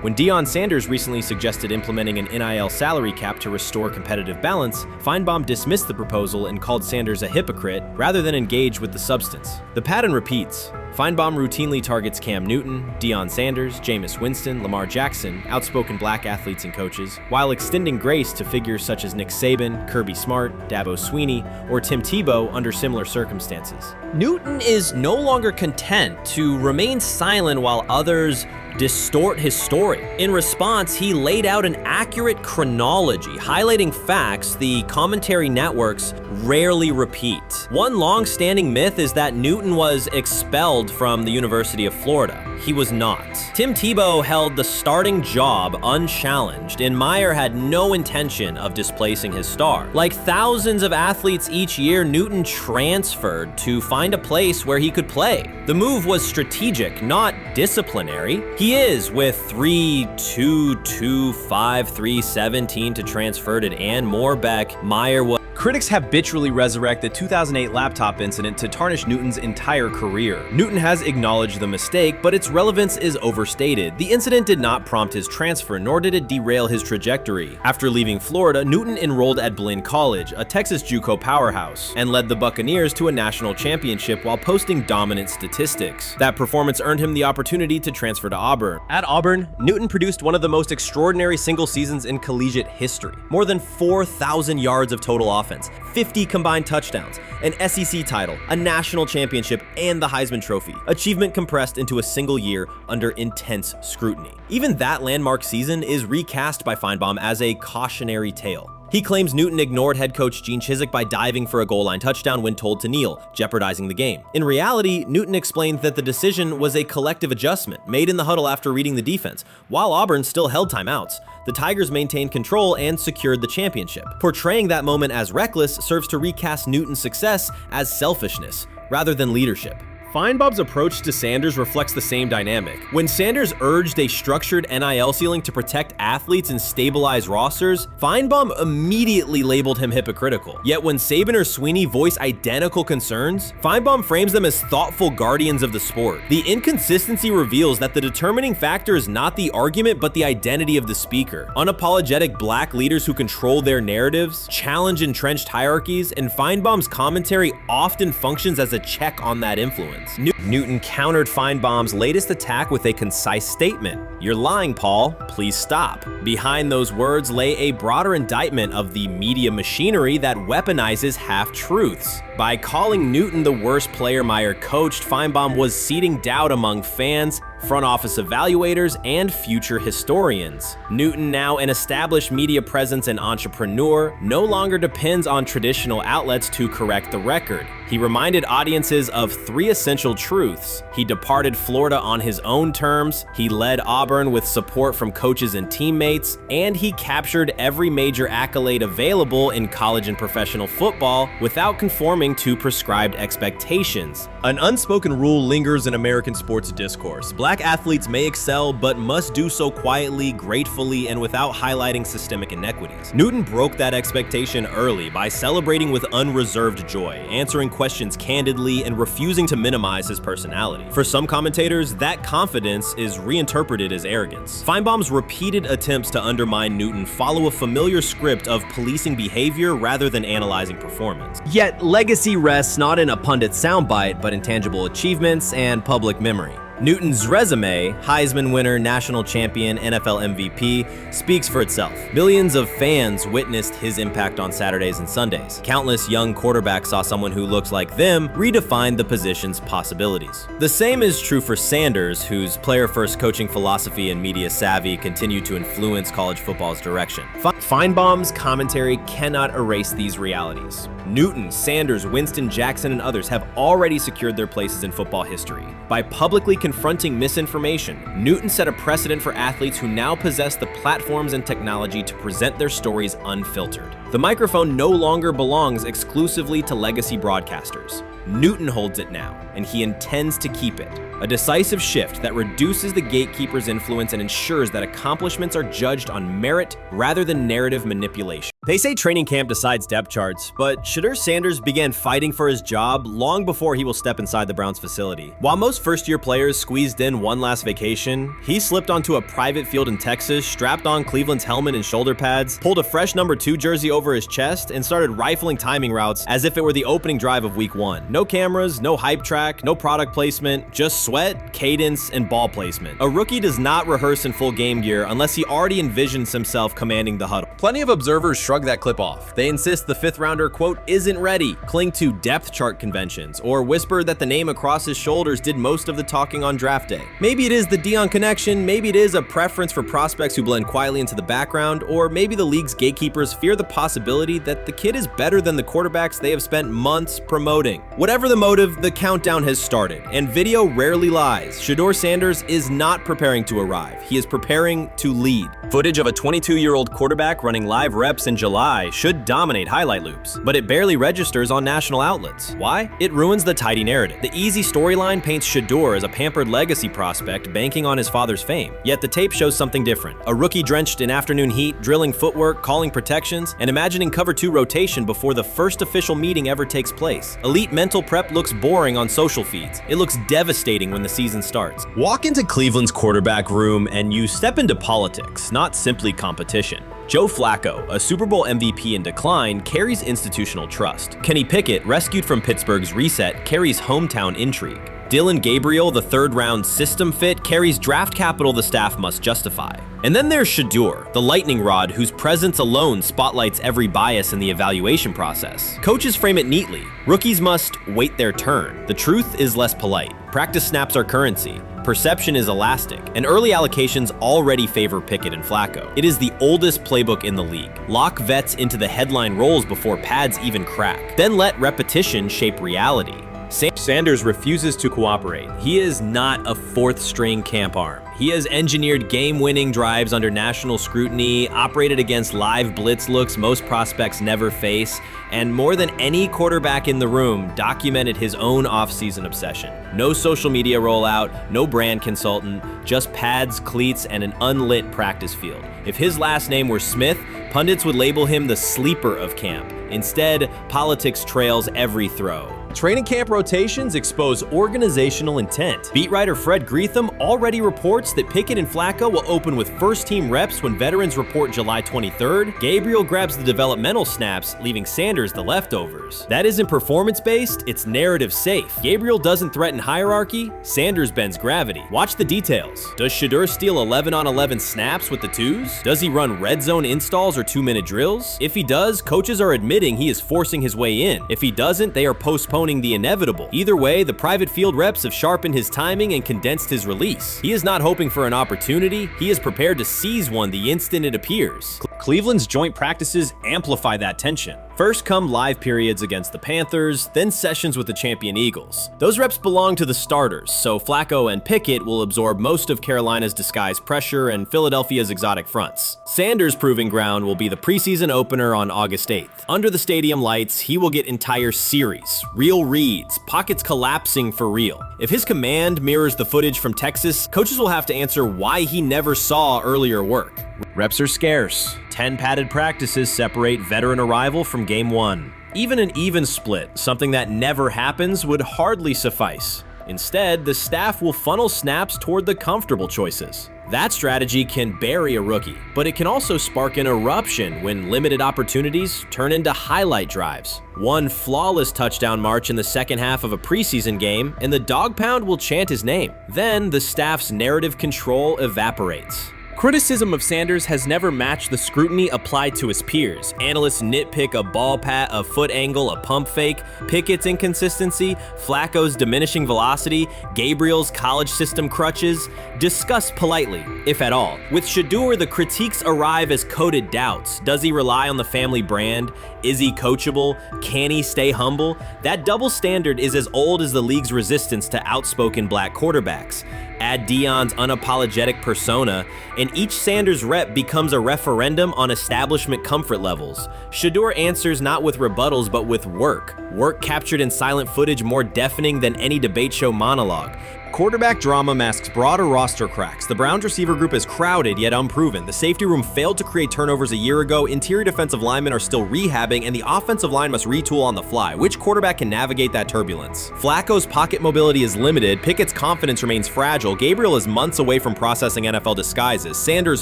When Deion Sanders recently suggested implementing an NIL salary cap to restore competitive balance, Finebaum dismissed the proposal and called Sanders a hypocrite rather than engage with the substance. The pattern repeats. Finebaum routinely targets Cam Newton, Deion Sanders, Jameis Winston, Lamar Jackson, outspoken black athletes and coaches, while extending grace to figures such as Nick Saban, Kirby Smart, Dabo Swinney, or Tim Tebow under similar circumstances. Newton is no longer content to remain silent while others distort his story. In response, he laid out an accurate chronology, highlighting facts the commentary networks rarely repeat. One long-standing myth is that Newton was expelled from the University of Florida. He was not. Tim Tebow held the starting job unchallenged, and Meyer had no intention of displacing his star. Like thousands of athletes each year, Newton transferred to find a place where he could play. The move was strategic, not disciplinary. He is with 3-2-2-5-3-17 to transfer to and Moorbeck. Meyer was. Critics habitually resurrect the 2008 laptop incident to tarnish Newton's entire career. Newton has acknowledged the mistake, but its relevance is overstated. The incident did not prompt his transfer, nor did it derail his trajectory. After leaving Florida, Newton enrolled at Blinn College, a Texas JUCO powerhouse, and led the Buccaneers to a national championship while posting dominant statistics. That performance earned him the opportunity to transfer to Auburn. At Auburn, Newton produced one of the most extraordinary single seasons in collegiate history. More than 4,000 yards of total offense, 50 combined touchdowns, an SEC title, a national championship, and the Heisman Trophy. Achievement compressed into a single year under intense scrutiny. Even that landmark season is recast by Finebaum as a cautionary tale. He claims Newton ignored head coach Gene Chizik by diving for a goal line touchdown when told to kneel, jeopardizing the game. In reality, Newton explained that the decision was a collective adjustment made in the huddle after reading the defense, while Auburn still held timeouts. The Tigers maintained control and secured the championship. Portraying that moment as reckless serves to recast Newton's success as selfishness rather than leadership. Finebaum's approach to Sanders reflects the same dynamic. When Sanders urged a structured NIL ceiling to protect athletes and stabilize rosters, Finebaum immediately labeled him hypocritical. Yet when Saban or Swinney voice identical concerns, Finebaum frames them as thoughtful guardians of the sport. The inconsistency reveals that the determining factor is not the argument but the identity of the speaker. Unapologetic black leaders who control their narratives, challenge entrenched hierarchies, and Finebaum's commentary often functions as a check on that influence. Newton countered Finebaum's latest attack with a concise statement. "You're lying, Paul. Please stop." Behind those words lay a broader indictment of the media machinery that weaponizes half-truths. By calling Newton the worst player Meyer coached, Finebaum was seeding doubt among fans, front office evaluators, and future historians. Newton, now an established media presence and entrepreneur, no longer depends on traditional outlets to correct the record. He reminded audiences of three essential truths. He departed Florida on his own terms, he led Auburn with support from coaches and teammates, and he captured every major accolade available in college and professional football without conforming to prescribed expectations. An unspoken rule lingers in American sports discourse. Black athletes may excel, but must do so quietly, gratefully, and without highlighting systemic inequities. Newton broke that expectation early by celebrating with unreserved joy, answering questions candidly, and refusing to minimize his personality. For some commentators, that confidence is reinterpreted as arrogance. Finebaum's repeated attempts to undermine Newton follow a familiar script of policing behavior rather than analyzing performance. Yet, legacy rests not in a pundit soundbite, but in tangible achievements and public memory. Newton's resume, Heisman winner, national champion, NFL MVP, speaks for itself. Millions of fans witnessed his impact on Saturdays and Sundays. Countless young quarterbacks saw someone who looked like them redefine the position's possibilities. The same is true for Sanders, whose player-first coaching philosophy and media savvy continue to influence college football's direction. Finebaum's commentary cannot erase these realities. Newton, Sanders, Winston, Jackson, and others have already secured their places in football history. By publicly confronting misinformation, Newton set a precedent for athletes who now possess the platforms and technology to present their stories unfiltered. The microphone no longer belongs exclusively to legacy broadcasters. Newton holds it now, and he intends to keep it. A decisive shift that reduces the gatekeeper's influence and ensures that accomplishments are judged on merit rather than narrative manipulation. They say training camp decides depth charts, but Shedeur Sanders began fighting for his job long before he will step inside the Browns facility. While most first-year players squeezed in one last vacation, he slipped onto a private field in Texas, strapped on Cleveland's helmet and shoulder pads, pulled a fresh number 2 jersey over his chest, and started rifling timing routes as if it were the opening drive of week 1. No cameras, no hype track, no product placement, just sweat, cadence, and ball placement. A rookie does not rehearse in full game gear unless he already envisions himself commanding the huddle. Plenty of observers shrug that clip off. They insist the 5th rounder, quote, isn't ready, cling to depth chart conventions, or whisper that the name across his shoulders did most of the talking on draft day. Maybe it is the Deion connection, maybe it is a preference for prospects who blend quietly into the background, or maybe the league's gatekeepers fear the possibility that the kid is better than the quarterbacks they have spent months promoting. Whatever the motive, the countdown has started, and video rarely lies. Shedeur Sanders is not preparing to arrive. He is preparing to lead. Footage of a 22-year-old quarterback running live reps in July should dominate highlight loops, but it barely registers on national outlets. Why? It ruins the tidy narrative. The easy storyline paints Shedeur as a pampered legacy prospect banking on his father's fame. Yet the tape shows something different. A rookie drenched in afternoon heat, drilling footwork, calling protections, and imagining cover 2 rotation before the first official meeting ever takes place. Elite mental prep looks boring on social feeds. It looks devastating when the season starts. Walk into Cleveland's quarterback room and you step into politics, not simply competition. Joe Flacco, a Super Bowl MVP in decline, carries institutional trust. Kenny Pickett, rescued from Pittsburgh's reset, carries hometown intrigue. Dylan Gabriel, the 3rd-round system fit, carries draft capital the staff must justify. And then there's Shedeur, the lightning rod whose presence alone spotlights every bias in the evaluation process. Coaches frame it neatly. Rookies must wait their turn. The truth is less polite. Practice snaps are currency. Perception is elastic, and early allocations already favor Pickett and Flacco. It is the oldest playbook in the league. Lock vets into the headline roles before pads even crack. Then let repetition shape reality. Sanders refuses to cooperate. He is not a 4th-string camp arm. He has engineered game-winning drives under national scrutiny, operated against live blitz looks most prospects never face, and more than any quarterback in the room, documented his own offseason obsession. No social media rollout, no brand consultant, just pads, cleats, and an unlit practice field. If his last name were Smith, pundits would label him the sleeper of camp. Instead, politics trails every throw. Training camp rotations expose organizational intent. Beat writer Fred Greetham already reports that Pickett and Flacco will open with first-team reps when veterans report July 23rd. Gabriel grabs the developmental snaps, leaving Sanders the leftovers. That isn't performance-based, it's narrative-safe. Gabriel doesn't threaten hierarchy, Sanders bends gravity. Watch the details. Does Shedeur steal 11-on-11 snaps with the 2s? Does he run red zone installs or 2-minute drills? If he does, coaches are admitting he is forcing his way in. If he doesn't, they are postponing the inevitable. Either way, the private field reps have sharpened his timing and condensed his release. He is not hoping for an opportunity, he is prepared to seize one the instant it appears. Cleveland's joint practices amplify that tension. First come live periods against the Panthers, then sessions with the champion Eagles. Those reps belong to the starters, so Flacco and Pickett will absorb most of Carolina's disguised pressure and Philadelphia's exotic fronts. Sanders' proving ground will be the preseason opener on August 8th. Under the stadium lights, he will get entire series, real reads, pockets collapsing for real. If his command mirrors the footage from Texas, coaches will have to answer why he never saw earlier work. Reps are scarce. 10 padded practices separate veteran arrival from game 1. Even an even split, something that never happens, would hardly suffice. Instead, the staff will funnel snaps toward the comfortable choices. That strategy can bury a rookie, but it can also spark an eruption when limited opportunities turn into highlight drives. One flawless touchdown march in the second half of a preseason game, and the dog pound will chant his name. Then the staff's narrative control evaporates. Criticism of Sanders has never matched the scrutiny applied to his peers. Analysts nitpick a ball pat, a foot angle, a pump fake, Pickett's inconsistency, Flacco's diminishing velocity, Gabriel's college system crutches, discussed politely, if at all. With Shedeur, the critiques arrive as coded doubts. Does he rely on the family brand? Is he coachable? Can he stay humble? That double standard is as old as the league's resistance to outspoken black quarterbacks. Add Deion's unapologetic persona, and each Sanders rep becomes a referendum on establishment comfort levels. Shedeur answers not with rebuttals, but with work. Work captured in silent footage more deafening than any debate show monologue. Quarterback drama masks broader roster cracks. The Browns receiver group is crowded yet unproven. The safety room failed to create turnovers a year ago. Interior defensive linemen are still rehabbing, and the offensive line must retool on the fly. Which quarterback can navigate that turbulence? Flacco's pocket mobility is limited. Pickett's confidence remains fragile. Gabriel is months away from processing NFL disguises. Sanders,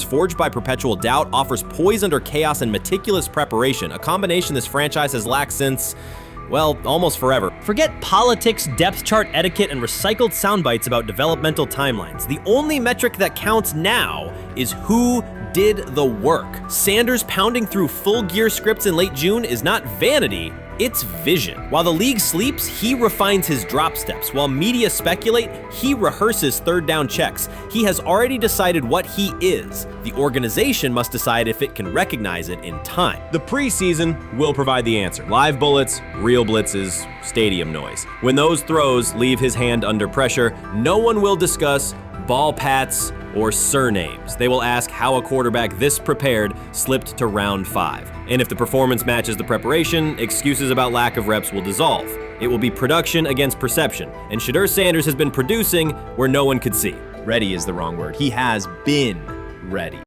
forged by perpetual doubt, offers poise under chaos and meticulous preparation, a combination this franchise has lacked since, well, almost forever. Forget politics, depth chart etiquette, and recycled sound bites about developmental timelines. The only metric that counts now is who did the work. Sanders pounding through full gear scripts in late June is not vanity, it's vision. While the league sleeps, he refines his drop steps. While media speculate, he rehearses third down checks. He has already decided what he is. The organization must decide if it can recognize it in time. The preseason will provide the answer. Live bullets, real blitzes, stadium noise. When those throws leave his hand under pressure, no one will discuss ball pats or surnames. They will ask how a quarterback this prepared slipped to round 5. And if the performance matches the preparation, excuses about lack of reps will dissolve. It will be production against perception, and Shedeur Sanders has been producing where no one could see. Ready is the wrong word. He has been ready.